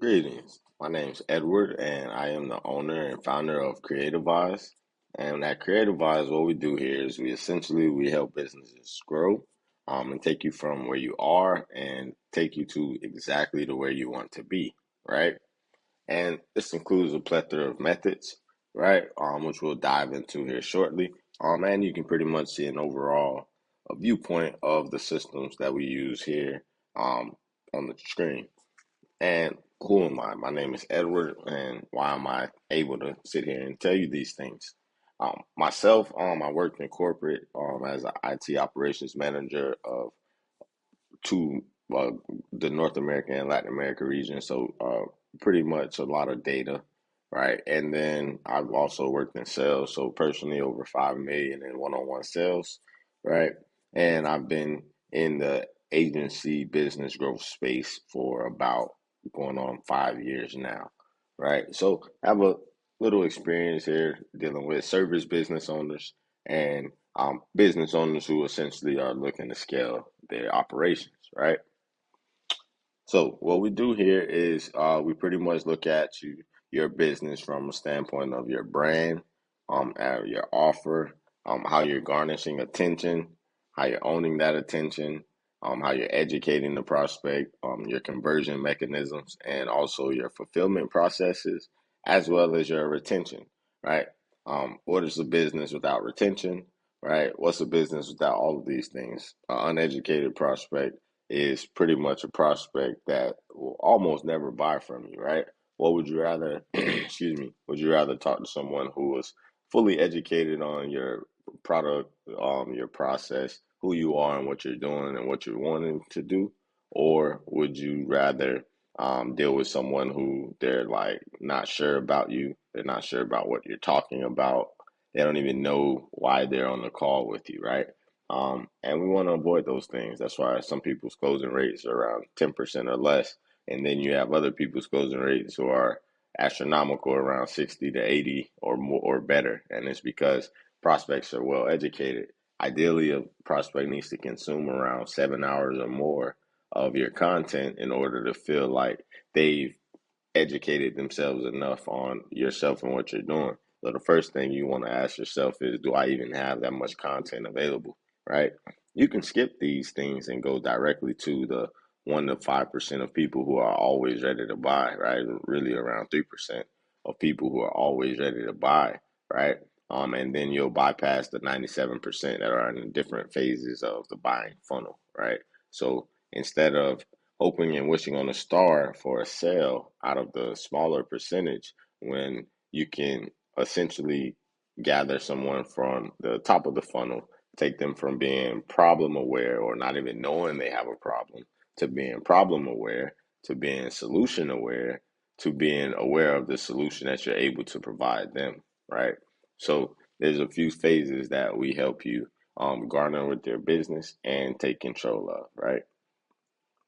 Greetings. My name's Edward, and I am the owner and founder of Kreativize. And at Kreativize, what we do here is we help businesses grow, and take you from where you are and take you to exactly to where you want to be, right? And this includes a plethora of methods, right? Which we'll dive into here shortly. And you can pretty much see an overall a viewpoint of the systems that we use here, on the screen. And who am I? My name is Edward, and why am I able to sit here and tell you these things? I worked in corporate as an IT operations manager of two the North American and Latin America region. So pretty much a lot of data, right? And then I've also worked in sales. So personally, over 5 million in one-on-one sales, right? And I've been in the agency business growth space for about going on 5 years now, right? So I have a little experience here dealing with service business owners and business owners who essentially are looking to scale their operations, right? So what we do here is we pretty much look at your business from a standpoint of your brand, your offer, how you're garnishing attention, how you're owning that attention, how you're educating the prospect, your conversion mechanisms, and also your fulfillment processes, as well as your retention, right? What is a business without retention, right? What's a business without all of these things? Uneducated prospect is pretty much a prospect that will almost never buy from you, right? What would you rather, excuse me, would you rather talk to someone who was fully educated on your product, your process, who you are and what you're doing and what you're wanting to do? Or would you rather deal with someone who they're like not sure about you, they're not sure about what you're talking about, they don't even know why they're on the call with you, right? And we want to avoid those things. That's why some people's closing rates are around 10% or less. And then you have other people's closing rates who are astronomical, around 60 to 80 or more or better. And it's because prospects are well educated. Ideally, a prospect needs to consume around 7 hours or more of your content in order to feel like they've educated themselves enough on yourself and what you're doing. So the first thing you want to ask yourself is, do I even have that much content available? Right? You can skip these things and go directly to the 1 to 5% of people who are always ready to buy, right? Really around 3% of people who are always ready to buy, right? And then you'll bypass the 97% that are in different phases of the buying funnel, right? So instead of hoping and wishing on a star for a sale out of the smaller percentage, when you can essentially gather someone from the top of the funnel, take them from being problem aware or not even knowing they have a problem to being problem aware to being solution aware to being aware of the solution that you're able to provide them, right? So there's a few phases that we help you garner with your business and take control of, right?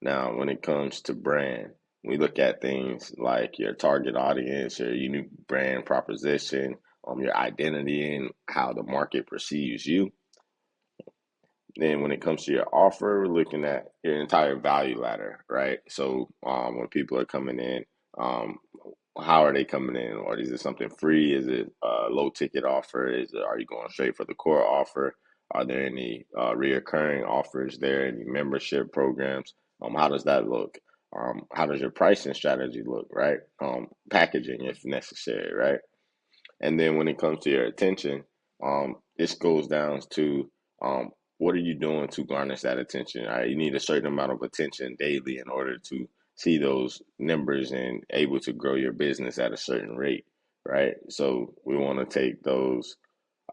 Now, when it comes to brand, we look at things like your target audience, your unique brand proposition, your identity, and how the market perceives you. Then, when it comes to your offer, we're looking at your entire value ladder, right? So, when people are coming in, um, how are they coming in? Or is it something free? Is it a low ticket offer? Are you going straight for the core offer? Are there any reoccurring offers there? Any membership programs? How does that look? How does your pricing strategy look, right? Packaging if necessary, right? And then when it comes to your attention, this goes down to what are you doing to garnish that attention? Right? You need a certain amount of attention daily in order to see those numbers and able to grow your business at a certain rate, right? So we want to take those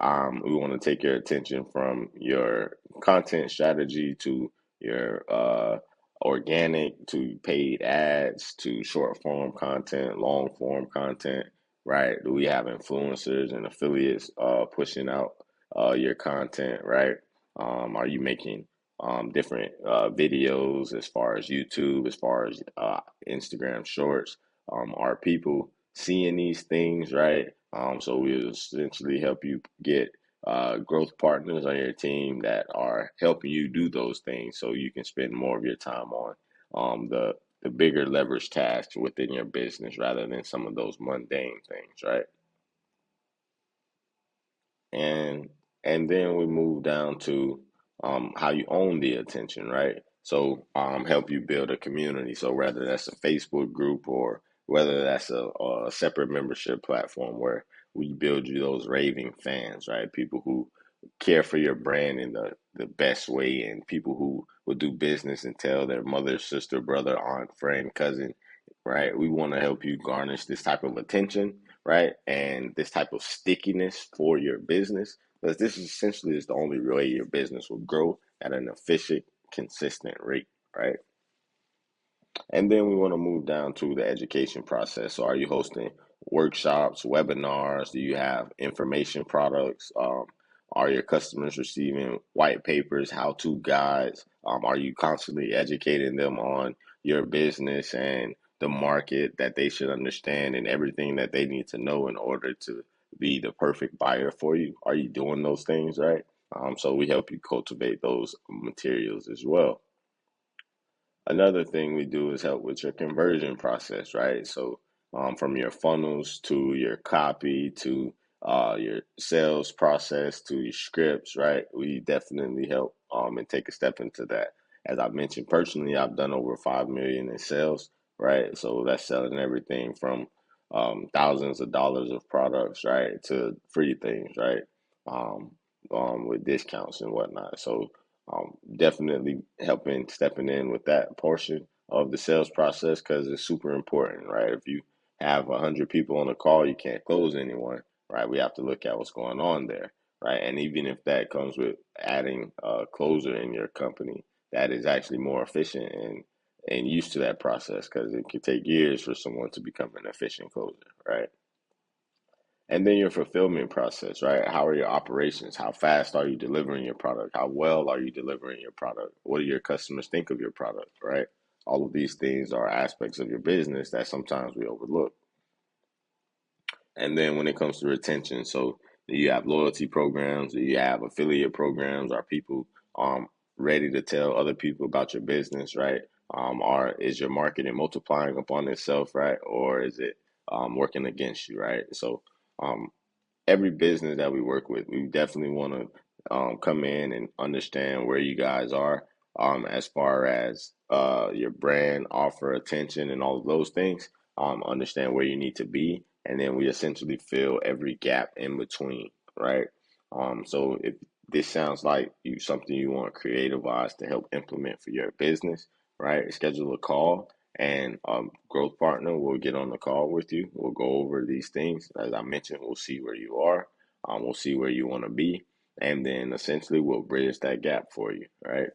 we want to take your attention from your content strategy to your organic to paid ads to short form content, long form content, right? Do we have influencers and affiliates pushing out your content, right? Are you making different videos as far as YouTube, as far as Instagram shorts? Are people seeing these things, right? So we'll essentially help you get growth partners on your team that are helping you do those things so you can spend more of your time on the the bigger leverage tasks within your business rather than some of those mundane things, right? and and then we move down to how you own the attention, right? So help you build a community. So whether that's a Facebook group or whether that's a separate membership platform where we build you those raving fans, right? People who care for your brand in the best way, and people who will do business and tell their mother, sister, brother, aunt, friend, cousin, right? We want to help you garnish this type of attention, right? And this type of stickiness for your business, because this essentially is the only way your business will grow at an efficient, consistent rate, right? And then we want to move down to the education process. So, are you hosting workshops, webinars? Do you have information products? Are your customers receiving white papers, how-to guides? Are you constantly educating them on your business and the market that they should understand and everything that they need to know in order to be the perfect buyer for you? Are you doing those things, right? So we help you cultivate those materials as well. Another thing we do is help with your conversion process, right? So, from your funnels to your copy to your sales process to your scripts, right? We definitely help and take a step into that. As I mentioned personally, I've done over 5 million in sales, right? So that's selling everything from thousands of dollars of products, right, to free things, right? Um, with discounts and whatnot. So definitely helping stepping in with that portion of the sales process because it's super important, right? If you have 100 people on a call, you can't close anyone, right? We have to look at what's going on there, right? And even if that comes with adding a closer in your company, that is actually more efficient and used to that process because it could take years for someone to become an efficient closer, right? And then your fulfillment process, right? How are your operations? How fast are you delivering your product? How well are you delivering your product? What do your customers think of your product, right? All of these things are aspects of your business that sometimes we overlook. And then when it comes to retention, so do you have loyalty programs? Do you have affiliate programs? Are people ready to tell other people about your business, right? Or is your marketing multiplying upon itself, right? Or is it working against you, right? So um, every business that we work with, we definitely want to come in and understand where you guys are as far as your brand, offer, attention, and all of those things. Understand where you need to be, and then we essentially fill every gap in between, right? So if this sounds like you something you want Creativize to help implement for your business, right? Schedule a call and growth partner will get on the call with you. We'll go over these things. As I mentioned, we'll see where you are. We'll see where you want to be. And then essentially we'll bridge that gap for you, right?